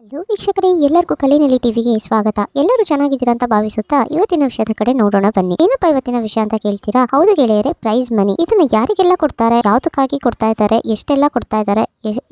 Hello ವೀಕ್ಷಕರೇ, ಎಲ್ಲರಿಗೂ ಕಲೆನೆಲೆ ಟಿವಿಗೆ ಸ್ವಾಗತ. ಎಲ್ಲರೂ ಚೆನ್ನಾಗಿದ್ದೀರಾ ಅಂತ ಭಾವಿಸುತ್ತಾ ಇವತ್ತಿನ ವಿಷಯದ ಕಡೆ ನೋಡೋಣ ಬನ್ನಿ. ಏನಪ್ಪಾ ಇವತ್ತಿನ ವಿಷಯ ಅಂತ ಕೇಳ್ತೀರಾ? ಹೌದು ಗೆಳೆಯರೆ, ಪ್ರೈಸ್ ಮನಿ. ಇದನ್ನ ಯಾರಿಗೆಲ್ಲ ಕೊಡ್ತಾರೆ, ಯಾವ್ದಕ್ಕಾಗಿ ಕೊಡ್ತಾ ಇದ್ದಾರೆ, ಎಷ್ಟೆಲ್ಲ ಕೊಡ್ತಾ ಇದ್ದಾರೆ,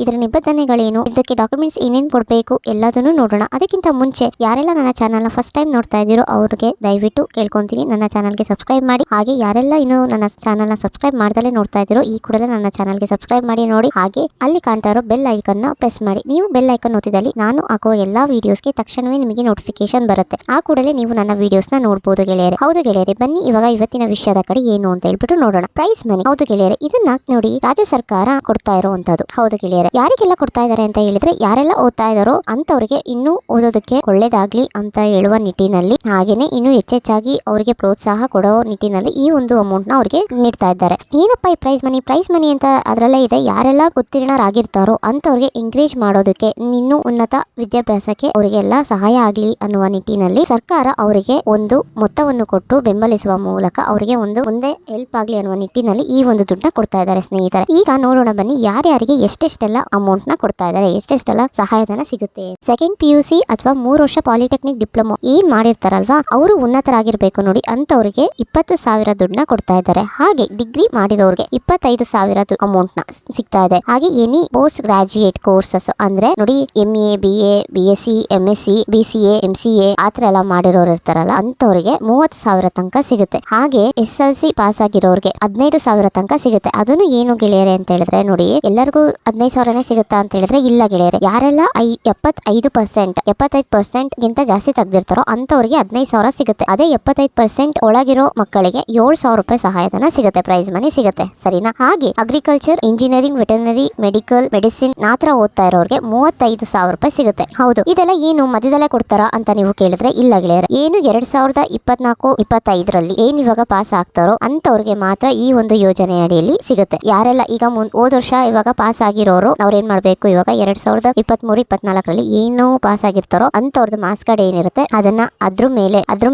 ಇದರ ನಿಬಂಧನೆಗಳೇನು, ಇದಕ್ಕೆ ಡಾಕ್ಯುಮೆಂಟ್ಸ್ ಏನೇನ್ ಕೊಡ್ಬೇಕು ಎಲ್ಲದನ್ನು ನೋಡೋಣ. ಅದಕ್ಕಿಂತ ಮುಂಚೆ ಯಾರೆಲ್ಲ ನನ್ನ ಚಾನಲ್ ನ ಫಸ್ಟ್ ಟೈಮ್ ನೋಡ್ತಾ ಇದ್ದೀರೋ ಅವ್ರಿಗೆ ದಯವಿಟ್ಟು ಕೇಳ್ಕೊಂತೀನಿ, ನನ್ನ ಚಾನಲ್ಗೆ ಸಬ್ಸ್ಕ್ರೈಬ್ ಮಾಡಿ. ಹಾಗೆ ಯಾರೆಲ್ಲ ಇನ್ನು ನನ್ನ ಚಾನಲ್ ನ ಸಬ್ಸ್ಕ್ರೈಬ್ ಮಾಡ್ದಲೇ ನೋಡ್ತಾ ಇದ್ದೀರೋ ಈ ಕೂಡಲೇ ನನ್ನ ಚಾನಲ್ಗೆ ಸಬ್ಸ್ಕ್ರೈಬ್ ಮಾಡಿ ನೋಡಿ. ಹಾಗೆ ಅಲ್ಲಿ ಕಾಣ್ತಾ ಇರೋ ಬೆಲ್ ಐಕನ್ ನ ಪ್ರೆಸ್ ಮಾಡಿ. ನೀವು ಬೆಲ್ ಐಕನ್ ಒತ್ತಿದಲ್ಲಿ ನಾನು ಹಾಕುವ ಎಲ್ಲಾ ವಿಡಿಯೋಸ್ಗೆ ತಕ್ಷಣವೇ ನಿಮಗೆ ನೋಟಿಫಿಕೇಶನ್ ಬರುತ್ತೆ. ಆ ಕೂಡಲೇ ನೀವು ನನ್ನ ವಿಡಿಯೋಸ್ ನ ನೋಡಬಹುದು ಗೆಳೆಯರೆ. ಹೌದು ಗೆಳೆಯರೆ, ಬನ್ನಿ ಇವಾಗ ಇವತ್ತಿನ ವಿಷಯದ ಕಡೆ ಏನು ಅಂತ ಹೇಳ್ಬಿಟ್ಟು ನೋಡೋಣ. Prize money. ಹೌದು ಗೆಳೆಯರೆ, ಇದನ್ನ ನೋಡಿ ರಾಜ್ಯ ಸರ್ಕಾರ ಕೊಡ್ತಾ ಇರುವಂತದ್ದು. ಹೌದು ಗೆಳೆಯರೆ, ಯಾರಿಗೆಲ್ಲ ಕೊಡ್ತಾ ಇದ್ದಾರೆ ಅಂತ ಹೇಳಿದ್ರೆ, ಯಾರೆಲ್ಲ ಓದ್ತಾ ಇದಾರೋ ಅಂತವ್ರಿಗೆ ಇನ್ನೂ ಓದೋದಕ್ಕೆ ಒಳ್ಳೇದಾಗ್ಲಿ ಅಂತ ಹೇಳುವ ನಿಟ್ಟಿನಲ್ಲಿ, ಹಾಗೇನೆ ಇನ್ನು ಹೆಚ್ಚೆಚ್ಚಾಗಿ ಅವರಿಗೆ ಪ್ರೋತ್ಸಾಹ ಕೊಡೋ ನಿಟ್ಟಿನಲ್ಲಿ ಈ ಒಂದು ಅಮೌಂಟ್ ನ ಅವರಿಗೆ ನೀಡ್ತಾ ಇದ್ದಾರೆ. ಏನಪ್ಪಾ ಈ ಪ್ರೈಸ್ ಮನಿ? ಪ್ರೈಸ್ ಮನಿ ಅಂತ ಅದರಲ್ಲೇ ಇದೆ. ಯಾರೆಲ್ಲ ಉತ್ತೀರ್ಣರಾಗಿರ್ತಾರೋ ಅಂತವ್ರಿಗೆ ಎಂಕರೇಜ್ ಮಾಡೋದಕ್ಕೆ, ಇನ್ನೂ ಉನ್ನತ ವಿದ್ಯಾಭ್ಯಾಸಕ್ಕೆ ಅವರಿಗೆಲ್ಲ ಸಹಾಯ ಆಗ್ಲಿ ಅನ್ನುವ ನಿಟ್ಟಿನಲ್ಲಿ ಸರ್ಕಾರ ಅವರಿಗೆ ಒಂದು ಮೊತ್ತವನ್ನು ಕೊಟ್ಟು ಬೆಂಬಲಿಸುವ ಮೂಲಕ ಅವರಿಗೆ ಒಂದು ಮುಂದೆ ಹೆಲ್ಪ್ ಆಗ್ಲಿ ಅನ್ನುವ ನಿಟ್ಟಿನಲ್ಲಿ ಈ ಒಂದು ದುಡ್ಡನ್ನ ಕೊಡ್ತಾ ಇದ್ದಾರೆ ಸ್ನೇಹಿತರೆ. ಈಗ ನೋಡೋಣ ಬನ್ನಿ, ಯಾರ್ಯಾರಿಗೆ ಎಷ್ಟೆಷ್ಟೆಲ್ಲ ಅಮೌಂಟ್ ನ ಕೊಡ್ತಾ ಇದ್ದಾರೆ, ಎಷ್ಟೆಷ್ಟೆಲ್ಲ ಸಹಾಯಧನ ಸಿಗುತ್ತೆ. ಸೆಕೆಂಡ್ PUC ಅಥವಾ 3 ವರ್ಷ ಪಾಲಿಟೆಕ್ನಿಕ್ ಡಿಪ್ಲೊಮಾ ಏನ್ ಮಾಡಿರ್ತಾರಲ್ವಾ, ಅವರು ಉನ್ನತರಾಗಿರ್ಬೇಕು ನೋಡಿ ಅಂತವ್ರಿಗೆ 20,000 ದುಡ್ಡನ್ನ ಕೊಡ್ತಾ ಇದ್ದಾರೆ. ಹಾಗೆ ಡಿಗ್ರಿ ಮಾಡಿರೋರಿಗೆ 25,000 ಅಮೌಂಟ್ ನ ಸಿಗ್ತಾ ಇದೆ. ಹಾಗೆ ಎನಿ ಪೋಸ್ಟ್ ಗ್ರಾಜುಯೇಟ್ ಕೋರ್ಸಸ್ ಅಂದ್ರೆ ನೋಡಿ MA BA BSc MSc BCA MCA ಆತರ ಎಲ್ಲ ಮಾಡಿರೋರು ಇರ್ತಾರಲ್ಲ ಅಂತವ್ರಿಗೆ 30,000 ತನಕ ಸಿಗುತ್ತೆ. ಹಾಗೆ SLC ಪಾಸ್ ಆಗಿರೋರಿಗೆ 15,000 ತನಕ ಸಿಗುತ್ತೆ. ಅದನ್ನು ಏನು ಗೆಳೆಯರೆ ಅಂತ ಹೇಳಿದ್ರೆ ನೋಡಿ, ಎಲ್ಲರಿಗೂ 15,000ನೇ ಸಿಗುತ್ತಾ ಅಂತ ಹೇಳಿದ್ರೆ ಇಲ್ಲ ಗೆಳೆಯರೆ. ಯಾರೆಲ್ಲ 75% ಗಿಂತ ಜಾಸ್ತಿ ತೆಗ್ದಿರ್ತಾರೋ ಅಂತವ್ರಿಗೆ 15,000 ಸಿಗುತ್ತೆ. ಅದೇ 75% ಒಳಗಿರೋ ಮಕ್ಕಳಿಗೆ 7,000 ರೂಪಾಯಿ ಸಹಾಯಧನ ಸಿಗುತ್ತೆ, ಪ್ರೈಸ್ ಮನಿ ಸಿಗುತ್ತೆ. ಸರಿನಾ? ಹಾಗೆ agriculture, engineering, veterinary, medical, medicine ಆತರ ಓದ್ತಾ ಇರೋರಿಗೆ 35,000 ರೂಪಾಯಿ ಸಿಗುತ್ತೆ. ಹೌದು, ಇದೆಲ್ಲ ಏನು ಮಧ್ಯದಲ್ಲೇ ಕೊಡ್ತಾರಾ ಅಂತ ನೀವು ಕೇಳಿದ್ರೆ ಇಲ್ಲ ಗೆಳೆಯರೆ. ಏನು 2024-25ರಲ್ಲಿ ಏನ್ ಇವಾಗ ಪಾಸ್ ಆಗ್ತಾರೋ ಅಂತವ್ರಿಗೆ ಮಾತ್ರ ಈ ಒಂದು ಯೋಜನೆ ಅಡಿಯಲ್ಲಿ ಸಿಗುತ್ತೆ. ಯಾರೆಲ್ಲ ಈಗ ಹೋದ ವರ್ಷ ಇವಾಗ ಪಾಸ್ ಆಗಿರೋರು ಅವ್ರ ಏನ್ ಮಾಡ್ಬೇಕು, ಇವಾಗ 2023-24ರಲ್ಲಿ ಏನು ಪಾಸ್ ಆಗಿರ್ತಾರೋ ಅಂತವ್ರದ್ದು ಮಾರ್ಕ್ಸ್ ಕಾರ್ಡ್ ಏನಿರುತ್ತೆ ಅದನ್ನ ಅದ್ರ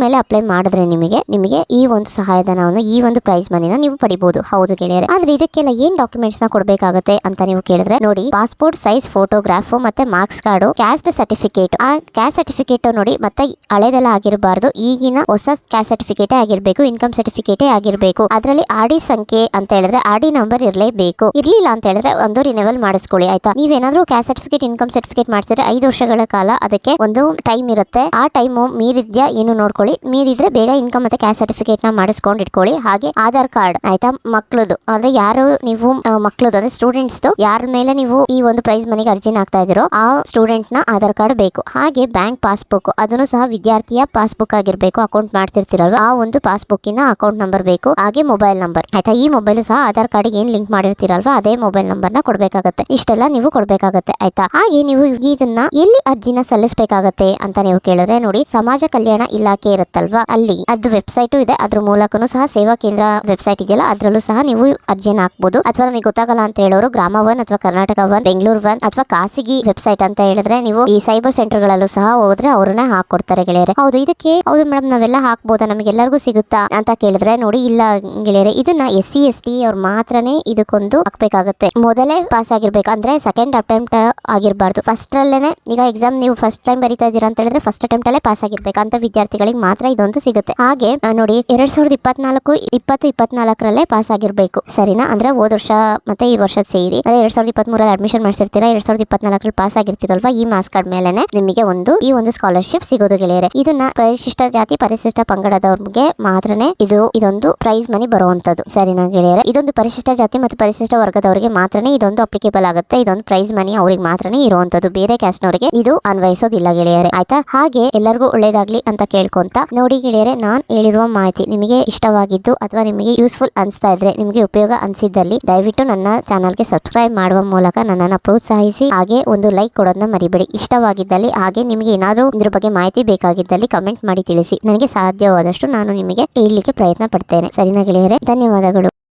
ಮೇಲೆ ಅಪ್ಲೈ ಮಾಡಿದ್ರೆ ನಿಮಗೆ ಈ ಒಂದು ಸಹಾಯಧನವನ್ನು, ಈ ಒಂದು ಪ್ರೈಸ್ ಮನಿನ ನೀವು ಪಡಿಬಹುದು. ಹೌದು ಗೆಳೆಯರೆ, ಆದ್ರೆ ಇದಕ್ಕೆಲ್ಲ ಏನ್ ಡಾಕ್ಯುಮೆಂಟ್ಸ್ ನ ಕೊಡ್ಬೇಕಾಗುತ್ತೆ ಅಂತ ನೀವು ಕೇಳಿದ್ರೆ ನೋಡಿ, ಪಾಸ್ಪೋರ್ಟ್ ಸೈಜ್ ಫೋಟೋಗ್ರಾಫ್ ಮತ್ತೆ ಮಾರ್ಕ್ಸ್ ಕಾರ್ಡ್, ಕ್ಯಾಸ್ಟ್ ಸರ್ಟಿಫಿಕೇಟ್. ಆ ಕ್ಯಾಸ್ಟ್ ಸರ್ಟಿಫಿಕೇಟ್ ನೋಡಿ ಮತ್ತೆ ಹಳೆದೆಲ್ಲ ಆಗಿರಬಾರ್ದು, ಈಗಿನ ಹೊಸ ಕ್ಯಾಸ್ಟ್ ಸರ್ಟಿಫಿಕೇಟ್ ಆಗಿರ್ಬೇಕು, ಇನ್ಕಮ್ ಸರ್ಟಿಫಿಕೇಟ್ ಆಗಿರ್ಬೇಕು. ಅದರಲ್ಲಿ RD ಸಂಖ್ಯೆ ಅಂತ ಹೇಳಿದ್ರೆ RD ನಂಬರ್ ಇರಲೇಬೇಕು. ಇರ್ಲಿಲ್ಲ ಅಂತ ಹೇಳಿದ್ರೆ ಒಂದು ರಿನಿವಲ್ ಮಾಡಿಸ್ಕೊಳ್ಳಿ ಆಯ್ತಾ. ನೀವೇನಾದ್ರೂ ಕ್ಯಾಸ್ಟ್ ಸರ್ಟಿಫಿಕೇಟ್, ಇನ್ಕಮ್ ಸರ್ಟಿಫಿಕೇಟ್ ಮಾಡಿಸಿದ್ರೆ 5 ವರ್ಷಗಳ ಕಾಲ ಅದಕ್ಕೆ ಒಂದು ಟೈಮ್ ಇರುತ್ತೆ. ಆ ಟೈಮ್ ಮೀರಿದ್ಯಾ ಏನು ನೋಡ್ಕೊಳ್ಳಿ. ಮೀರಿದ್ರೆ ಬೇಗ ಇನ್ಕಮ್ ಮತ್ತೆ ಕ್ಯಾಸ್ಟ್ ಸರ್ಟಿಫಿಕೇಟ್ ನ ಮಾಡಿಸ್ಕೊಂಡು ಇಟ್ಕೊಳ್ಳಿ. ಹಾಗೆ ಆಧಾರ್ ಕಾರ್ಡ್ ಆಯ್ತಾ, ಮಕ್ಕಳದು ಅಂದ್ರೆ ಯಾರು ನೀವು ಮಕ್ಕಳದು ಅಂದ್ರೆ ಸ್ಟೂಡೆಂಟ್ಸ್ ಯಾರ ಮೇಲೆ ನೀವು ಈ ಒಂದು ಪ್ರೈಸ್ ಮನಿಗೆ ಅರ್ಜಿನ ಆಗ್ತಾ ಇದ್ದೀರೋ ಆ ಸ್ಟೂಡೆಂಟ್ ನ ಆಧಾರ್ ಕಾರ್ಡ್ ಬೇಕು. ಹಾಗೆ ಬ್ಯಾಂಕ್ ಪಾಸ್ಬುಕ್, ಅದನ್ನು ಸಹ ವಿದ್ಯಾರ್ಥಿಯ ಪಾಸ್ಬುಕ್ ಆಗಿರ್ಬೇಕು. ಅಕೌಂಟ್ ಮಾಡಿಸಿರ್ತೀರಲ್ವಾ ಆ ಒಂದು ಪಾಸ್ಬುಕ್ಕಿನ ಅಕೌಂಟ್ ನಂಬರ್ ಬೇಕು. ಹಾಗೆ ಮೊಬೈಲ್ ನಂಬರ್ ಆಯ್ತಾ. ಈ ಮೊಬೈಲ್ ಸಹ ಆಧಾರ್ ಕಾರ್ಡ್ ಏನ್ ಲಿಂಕ್ ಮಾಡಿರ್ತೀರಲ್ವಾ ಅದೇ ಮೊಬೈಲ್ ನಂಬರ್ ನ ಕೊಡ್ಬೇಕಾಗತ್ತೆ. ಇಷ್ಟೆಲ್ಲ ನೀವು ಕೊಡ್ಬೇಕಾಗತ್ತೆ ಆಯ್ತಾ. ಹಾಗೆ ನೀವು ಇದನ್ನ ಎಲ್ಲಿ ಅರ್ಜಿನ ಸಲ್ಲಿಸಬೇಕಾಗತ್ತೆ ಅಂತ ನೀವು ಕೇಳಿದ್ರೆ ನೋಡಿ, ಸಮಾಜ ಕಲ್ಯಾಣ ಇಲಾಖೆ ಇರುತ್ತಲ್ವಾ ಅಲ್ಲಿ ಅದು ವೆಬ್ಸೈಟ್ ಇದೆ. ಅದ್ರ ಮೂಲಕನೂ ಸಹ ಸೇವಾ ಕೇಂದ್ರ ವೆಬ್ಸೈಟ್ ಇದೆಯಲ್ಲ ಅದ್ರಲ್ಲೂ ಸಹ ನೀವು ಅರ್ಜಿನ ಹಾಕ್ಬಹುದು. ಅಥವಾ ನಮಗೆ ಗೊತ್ತಾಗಲ್ಲ ಅಂತ ಹೇಳೋರು ಗ್ರಾಮ 1 ಅಥವಾ ಕರ್ನಾಟಕ 1, ಬೆಂಗಳೂರು 1 ಅಥವಾ ಖಾಸಗಿ ವೆಬ್ಸೈಟ್ ಅಂತ ಹೇಳಿದ್ರೆ ನೀವು ಈ ಸೈಬರ್ ಸೆಂಟರ್ ಗಳಲ್ಲೂ ಸಹ ಹೋದ್ರೆ ಅವ್ರನ್ನ ಹಾಕೊಡ್ತಾರೆ ಗೆಳೆಯರೆ. ಹೌದು ಹೌದು ಮೇಡಮ್, ನಾವೆಲ್ಲ ಹಾಕ್ಬೋದಾ, ನಮಗೆಲ್ಲರಿಗೂ ಸಿಗುತ್ತಾ ಅಂತ ಕೇಳಿದ್ರೆ ನೋಡಿ ಇಲ್ಲ ಗೆಳೆಯರೆ, ಇದನ್ನ SC ST ಅವ್ರು ಮಾತ್ರನೇ ಇದಕ್ಕೊಂದು ಹಾಕ್ಬೇಕಾಗತ್ತೆ. ಮೊದಲೇ ಪಾಸ್ ಆಗಿರ್ಬೇಕು ಅಂದ್ರೆ ಸೆಕೆಂಡ್ ಅಟೆಂಪ್ಟ್ ಆಗಿರ್ಬಾರ್ದು. ಫಸ್ಟ್ ಅಲ್ಲೇನೆ ಈಗ ಎಕ್ಸಾಮ್ ನೀವು ಫಸ್ಟ್ ಟೈಮ್ ಬರೀತಾ ಇದೀರಾ ಅಂತ ಹೇಳಿದ್ರೆ ಫಸ್ಟ್ ಅಟೆಂಪ್ಟ್ ಅಲ್ಲೇ ಪಾಸ್ ಆಗಿರ್ಬೇಕು ಅಂತ ವಿದ್ಯಾರ್ಥಿಗಳಿಗೆ ಮಾತ್ರ ಇದೊಂದು ಸಿಗುತ್ತೆ. ಹಾಗೆ ನೋಡಿ 2024 ಪಾಸ್ ಆಗಿರ್ಬೇಕು. ಸರಿನಾ? ಅಂದ್ರೆ ಹೋದ ವರ್ಷ ಮತ್ತೆ ಈ ವರ್ಷ ಸೇರಿ 2023 ಅಡ್ಮಿಷನ್ ಮಾಡಿಸಿರ್ತೀರಾ, 2024 ಪಾಸ್ ಆಗಿರ್ತೀರಲ್ವಾ ಈ ಮಾರ್ಕ್ಸ್ ಕಾರ್ಡ್ ಮೇಲೆ ನಿಮಗೆ ಈ ಒಂದು ಸ್ಕಾಲರ್ಶಿಪ್ ಸಿಗೋದು ಗೆಳೆಯರೆ. ಇದನ್ನ ಪರಿಶಿಷ್ಟ ಜಾತಿ ಪರಿಶಿಷ್ಟ ಪಂಗಡದವ್ರಿಗೆ ಮಾತ್ರನೇ ಇದೊಂದು ಪ್ರೈಸ್ ಮನಿ ಬರುವಂತದ್ದು. ಸರಿನಾ ಗೆಳೆಯರೆ? ಇದೊಂದು ಪರಿಶಿಷ್ಟ ಜಾತಿ ಮತ್ತು ಪರಿಶಿಷ್ಟ ವರ್ಗದವರಿಗೆ ಮಾತ್ರನೇ ಇದೊಂದು ಅಪ್ಲಿಕೇಬಲ್ ಆಗುತ್ತೆ. ಇದೊಂದು ಪ್ರೈಸ್ ಮನಿ ಅವ್ರಿಗೆ ಮಾತ್ರನೇ ಇರುವಂತದ್ದು, ಬೇರೆ ಕ್ಯಾಸ್ಟ್ ನವರಿಗೆ ಇದು ಅನ್ವಯಿಸೋದಿಲ್ಲ ಗೆಳೆಯರೆ ಆಯ್ತಾ. ಹಾಗೆ ಎಲ್ಲರಿಗೂ ಒಳ್ಳೇದಾಗ್ಲಿ ಅಂತ ಕೇಳ್ಕೊಂತ ನೋಡಿ ಗೆಳೆಯರೆ, ನಾನ್ ಹೇಳಿರುವ ಮಾಹಿತಿ ನಿಮಗೆ ಇಷ್ಟವಾಗಿದ್ದು ಅಥವಾ ನಿಮಗೆ ಯೂಸ್ಫುಲ್ ಅನ್ಸ್ತಾ ಇದ್ರೆ, ನಿಮಗೆ ಉಪಯೋಗ ಅನ್ಸಿದ್ದಲ್ಲಿ ದಯವಿಟ್ಟು ನನ್ನ ಚಾನಲ್ಗೆ ಸಬ್ಸ್ಕ್ರೈಬ್ ಮಾಡುವ ಮೂಲಕ ನನ್ನನ್ನು ಪ್ರೋತ್ಸಾಹಿಸಿ. ಹಾಗೆ ಒಂದು ಲೈಕ್ ಕೊಡೋದನ್ನ ಮರಿಬೇಡಿ ಇಷ್ಟವಾಗಿದ್ದಲ್ಲಿ. ಹಾಗೆ ನಿಮಗೆ ಏನಾದರೂ ಇದ್ರ ಬಗ್ಗೆ ಮಾಹಿತಿ ಬೇಕಾಗಿದ್ದಲ್ಲಿ ಕಮೆಂಟ್ ಮಾಡಿ ತಿಳಿಸಿ. ನನಗೆ ಸಾಧ್ಯವಾದಷ್ಟು ನಾನು ನಿಮಗೆ ಹೇಳಲಿಕ್ಕೆ ಪ್ರಯತ್ನ ಪಡ್ತೇನೆ. ಸರಿನಾ ಗೆಳೆಯರೆ? ಧನ್ಯವಾದಗಳು.